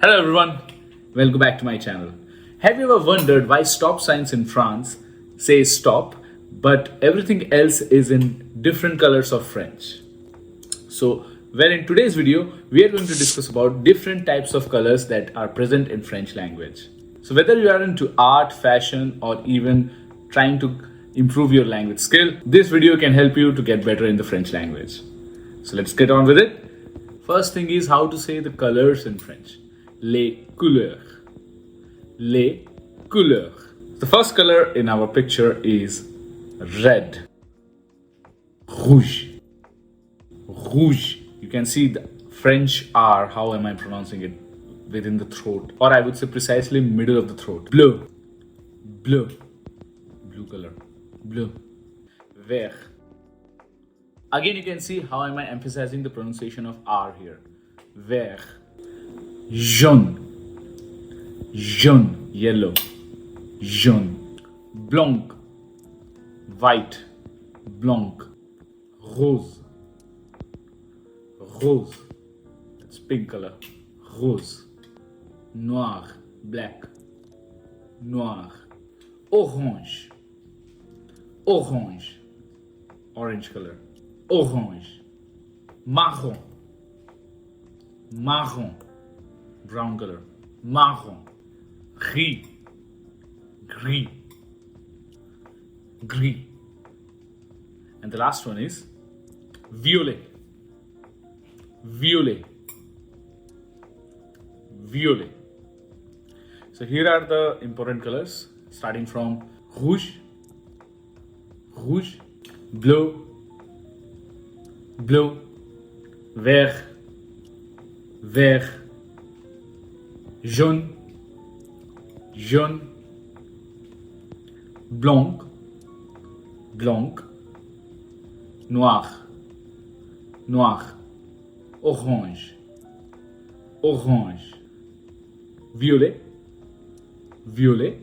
Hello everyone, welcome back to my channel. Have you ever wondered why stop signs in France say stop, but everything else is in different colors of French? In today's video, we are going to discuss about different types of colors that are present in French language. So whether you are into art, fashion, or even trying to improve your language skill, this video can help you to get better in the French language. So let's get on with it. First thing is how to say the colors in French. Les couleurs. Les couleurs. The first color in our picture is red. Rouge. Rouge. You can see the French R, how am I pronouncing it, within the throat. Or I would say precisely middle of the throat. Bleu. Bleu. Blue color. Bleu. Vert. Again, you can see how am I emphasizing the pronunciation of R here. Vert. Jaune. Jaune. Yellow. Jaune. Blanc. White. Blanc. Rose. Rose. That's pink color. Rose. Noir. Black. Noir. Orange. Orange. Orange color. Orange. Marron. Marron. Brown color. Marron. Gris. Gris. Gris. And the last one is violet. Violet. Violet. So here are the important colors starting from rouge, rouge, bleu, bleu, vert, vert, jaune, jaune, blanc, blanc, noir, noir, orange, orange, violet, violet,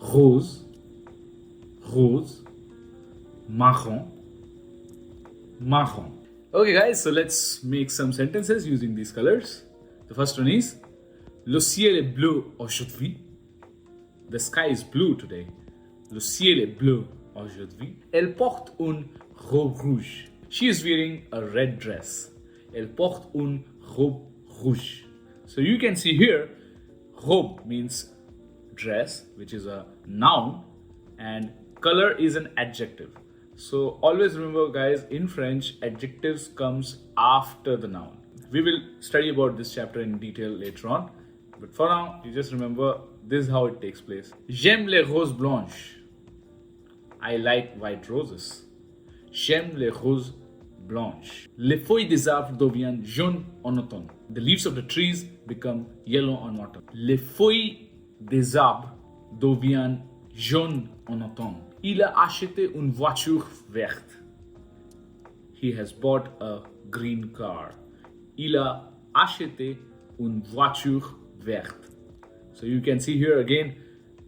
rose, rose, marron, marron. Okay guys, so let's make some sentences using these colors. The first one is Le ciel est bleu aujourd'hui. The sky is blue today. Le ciel est bleu aujourd'hui. Elle porte une robe rouge. She is wearing a red dress. Elle porte une robe rouge. So you can see here, robe means dress, which is a noun, and color is an adjective. So always remember guys, in French, adjectives comes after the noun. We will study about this chapter in detail later on. But for now, you just remember this is how it takes place. J'aime les roses blanches. I like white roses. J'aime les roses blanches. Les feuilles des arbres deviennent jaunes en automne. The leaves of the trees become yellow en autumn. Les feuilles des arbres deviennent jaunes en automne. Il a acheté une voiture verte. He has bought a green car. Il a acheté une voiture verte. So you can see here again,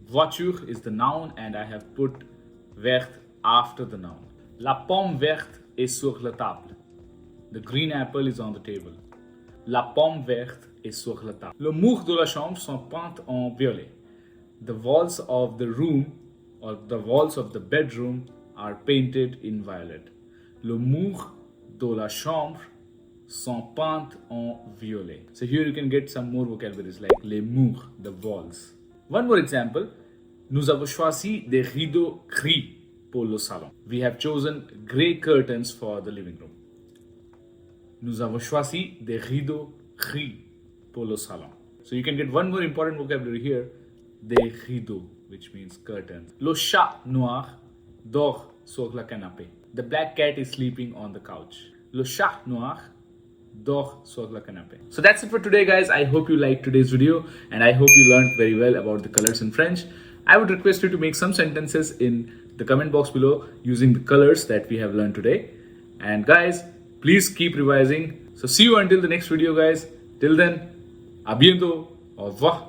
voiture is the noun and I have put verte after the noun. La pomme verte est sur la table. The green apple is on the table. La pomme verte est sur la table. Le mur de la chambre sont peints en violet. The walls of the room or the walls of the bedroom are painted in violet. Le mur de la chambre sont peints en violet. So here you can get some more vocabularies like les murs, the walls. One more example. Nous avons choisi des rideaux gris pour le salon. We have chosen grey curtains for the living room. Nous avons choisi des rideaux gris pour le salon. So you can get one more important vocabulary here. Des rideaux, which means curtains. Le chat noir dort sur le canapé. The black cat is sleeping on the couch. Le chat noir dort sur le canapé. So that's it for today guys. I hope you liked today's video and I hope you learned very well about the colors in French. I would request you to make some sentences in the comment box below using the colors that we have learned today. And guys, please keep revising. So see you until the next video guys. Till then, à bientôt. Au revoir.